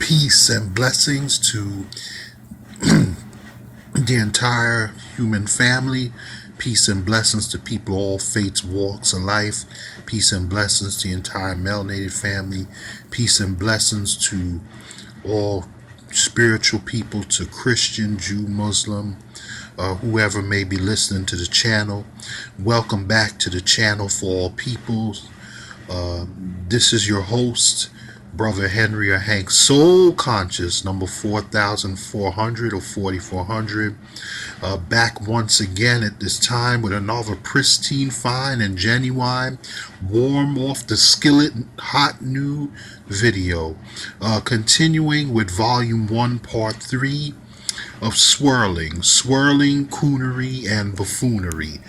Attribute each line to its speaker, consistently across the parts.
Speaker 1: Peace and blessings to the entire human family. Peace and blessings to people of all faiths, walks of life. Peace and blessings to the entire melanated family. Peace and blessings to all spiritual people, to Christian, Jew, Muslim, whoever may be listening to the channel. Welcome back to the channel for all peoples. This is your host, Brother Henry or Hank, Soul Conscious, number 4400 or 4400. Back once again at this time with another pristine, fine, and genuine, warm off the skillet, hot new video. Continuing with Volume 1, Part 3 of Swirling, Coonery, and Buffoonery.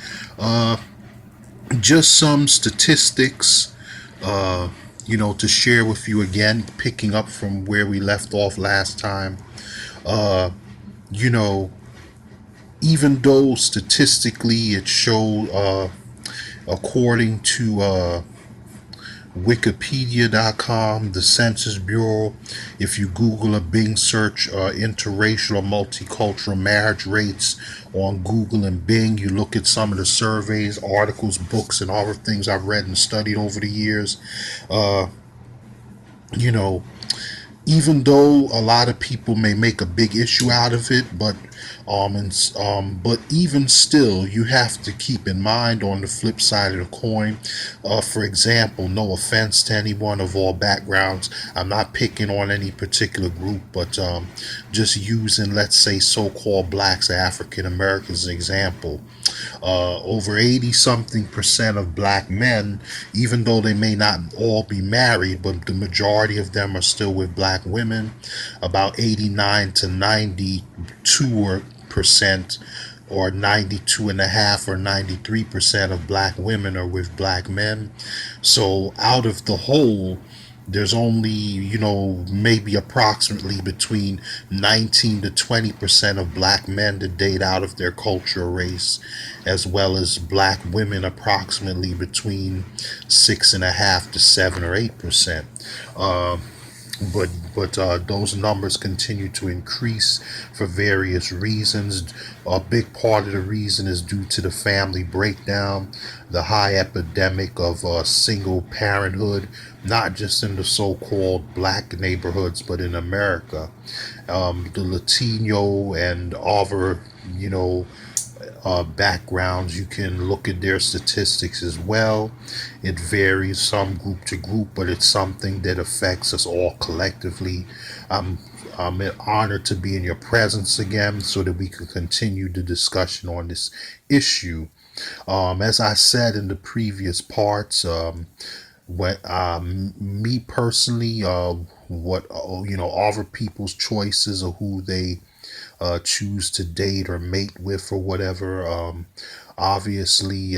Speaker 1: Just some statistics, to share with you again, picking up from where we left off last time. Uh, you know, Even though statistically it showed, according to Wikipedia.com, the Census Bureau, if you Google a Bing search, interracial or multicultural marriage rates on Google and Bing, you look at some of the surveys, articles, books, and all the things I've read and studied over the years, uh, you know, even though a lot of people may make a big issue out of it, but even still, you have to keep in mind on the flip side of the coin. For example, no offense to anyone of all backgrounds, I'm not picking on any particular group, but just using, let's say, so-called blacks or African Americans as an example. Over 80 something percent of black men, even though they may not all be married, but the majority of them are still with black women. About 89 to 92% or 92.5 or 93% of black women are with black men. So out of the whole, there's only, maybe approximately between 19 to 20% of black men to date out of their culture or race, as well as black women approximately between 6.5 to 7 or 8%. But those numbers continue to increase for various reasons. A big part of the reason is due to the family breakdown, the high epidemic of single parenthood, not just in the so-called black neighborhoods, but in America. The Latino and other, backgrounds, you can look at their statistics as well. It varies some group to group, but it's something that affects us all collectively. I'm, I'm honored to be in your presence again so that we can continue the discussion on this issue. As I said in the previous parts, me personally, other people's choices of who they choose to date or mate with or whatever. Obviously,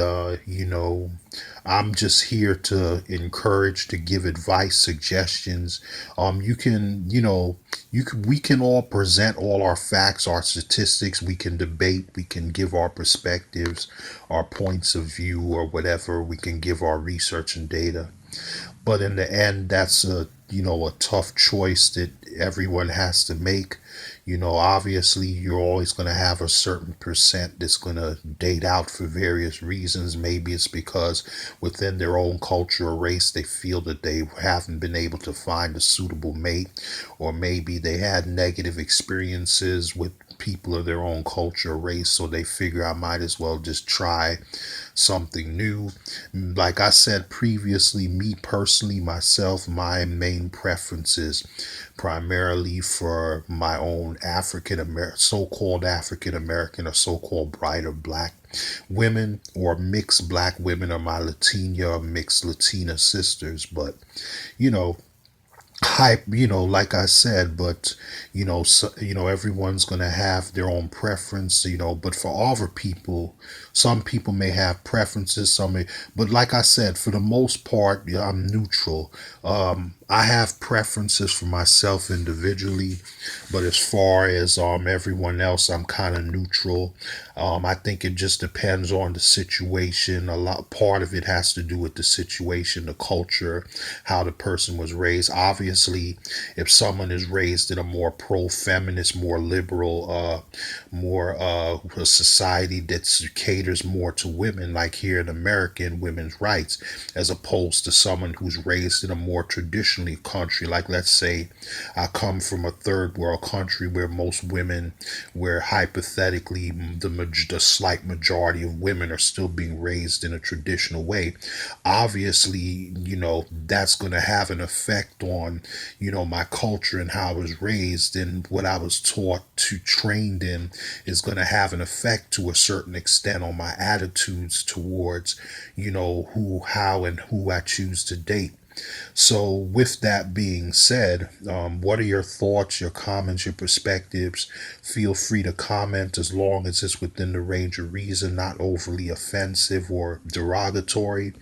Speaker 1: I'm just here to encourage, to give advice, suggestions. We can all present all our facts, our statistics. We can debate. We can give our perspectives, our points of view, or whatever. We can give our research and data. But in the end, that's a tough choice that everyone has to make. Obviously, you're always going to have a certain percent that's going to date out for various reasons. Maybe it's because within their own culture or race, they feel that they haven't been able to find a suitable mate, or maybe they had negative experiences with people of their own culture or race, so they figure I might as well just try something new. Like I said previously, me personally, myself, my main preferences primarily for my own so-called African American or so-called bride or black women, or mixed black women, or my Latina or mixed Latina sisters. But you know hype, like I said, but everyone's going to have their own preference, but for other people, some people may have preferences, but like I said, for the most part, yeah, I'm neutral. I have preferences for myself individually, but as far as everyone else, I'm kind of neutral. I think it just depends on the situation. A lot part of it has to do with the situation, the culture, how the person was raised. Obviously, if someone is raised in a more pro-feminist, more liberal, more a society that caters more to women, like here in America, in women's rights, as opposed to someone who's raised in a more traditionally country, like let's say I come from a third world country where most women, where hypothetically the slight majority of women are still being raised in a traditional way. Obviously, that's going to have an effect on, my culture and how I was raised, and what I was taught to trained in is going to have an effect to a certain extent on my attitudes towards, who, how, and who I choose to date. So, with that being said, what are your thoughts, your comments, your perspectives? Feel free to comment as long as it's within the range of reason, not overly offensive or derogatory.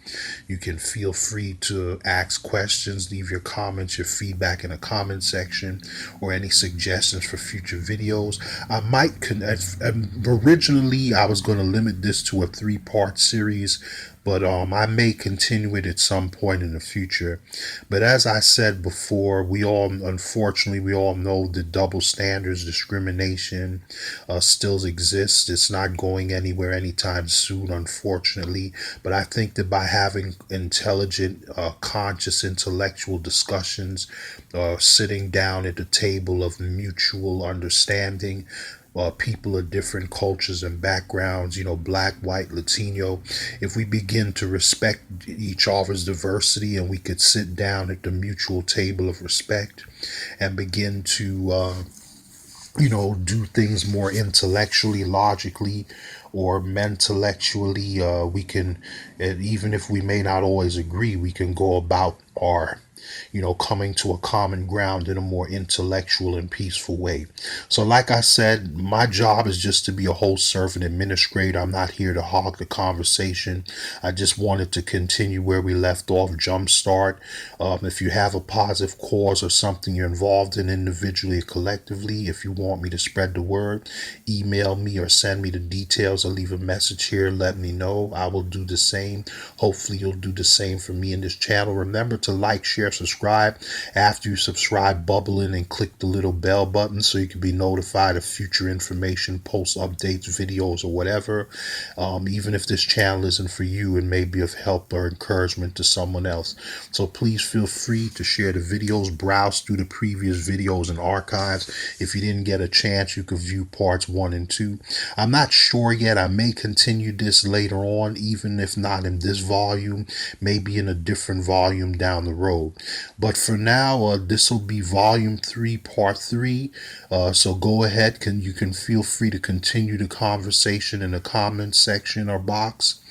Speaker 1: You can feel free to ask questions, leave your comments, your feedback in the comment section, or any suggestions for future videos. I might originally I was going to limit this to a 3-part series, but I may continue it at some point in the future. But as I said before, unfortunately, we all know the double standards, discrimination still exists. It's not going anywhere anytime soon, unfortunately. But I think that by having intelligent, conscious, intellectual discussions, sitting down at the table of mutual understanding, people of different cultures and backgrounds, black, white, Latino, if we begin to respect each other's diversity and we could sit down at the mutual table of respect and begin to, do things more intellectually, logically, or mentallectually, we can, and even if we may not always agree, we can go about our coming to a common ground in a more intellectual and peaceful way. So, like I said, my job is just to be a host, servant, administrator. I'm not here to hog the conversation. I just wanted to continue where we left off, jumpstart. If you have a positive cause or something you're involved in individually or collectively, if you want me to spread the word, email me or send me the details or leave a message here. Let me know. I will do the same. Hopefully, you'll do the same for me in this channel. Remember to like, share, subscribe. After you subscribe, bubble in and click the little bell button so you can be notified of future information, post updates, videos, or whatever. Even if this channel isn't for you, it may be of help or encouragement to someone else. So please feel free to share the videos, browse through the previous videos and archives. If you didn't get a chance, you could view parts 1 and 2. I'm not sure yet. I may continue this later on, even if not in this volume, maybe in a different volume down the road. But for now, this will be volume 3, part 3. So go ahead, you can feel free to continue the conversation in the comments section or box.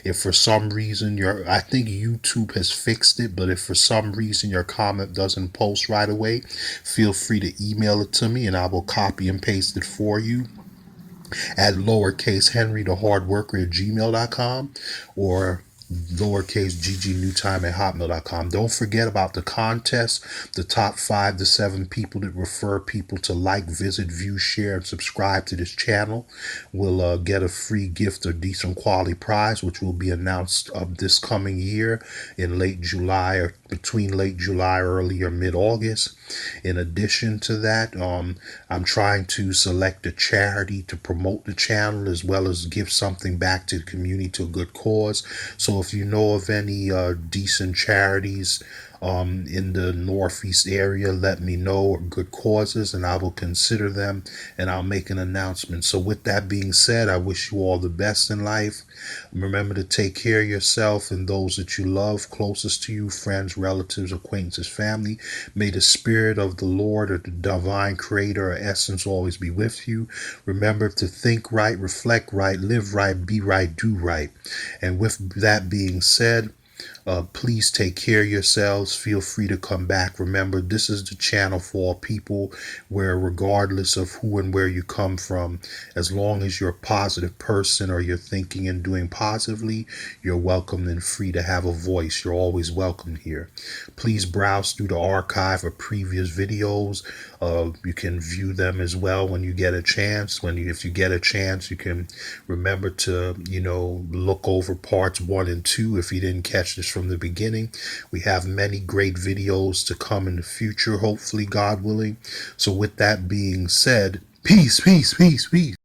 Speaker 1: If for some reason I think YouTube has fixed it, but if for some reason your comment doesn't post right away, feel free to email it to me and I will copy and paste it for you at lowercase Henry the Hard Worker at gmail.com or lowercase ggNewtime at hotmail.com. Don't forget about the contest. The top 5 to 7 people that refer people to like, visit, view, share, and subscribe to this channel will get a free gift or decent quality prize, which will be announced this coming year in late July, or between late July, early or mid-August. In addition to that, I'm trying to select a charity to promote the channel as well as give something back to the community, to a good cause. So if you know of any decent charities in the Northeast area, let me know, or good causes, and I will consider them and I'll make an announcement. So with that being said, I wish you all the best in life. Remember to take care of yourself and those that you love, closest to you, friends, relatives, acquaintances, family. May the spirit of the Lord or the divine creator or essence always be with you. Remember to think right, reflect right, live right, be right, do right. And with that being said, Please take care of yourselves. Feel free to come back. Remember, this is the channel for all people where, regardless of who and where you come from, as long as you're a positive person or you're thinking and doing positively, you're welcome and free to have a voice. You're always welcome here. Please browse through the archive of previous videos. You can view them as well when you get a chance. If you get a chance, you can remember to, look over parts 1 and 2 if you didn't catch this from the beginning. We have many great videos to come in the future, hopefully, God willing. So with that being said, peace, peace, peace, peace.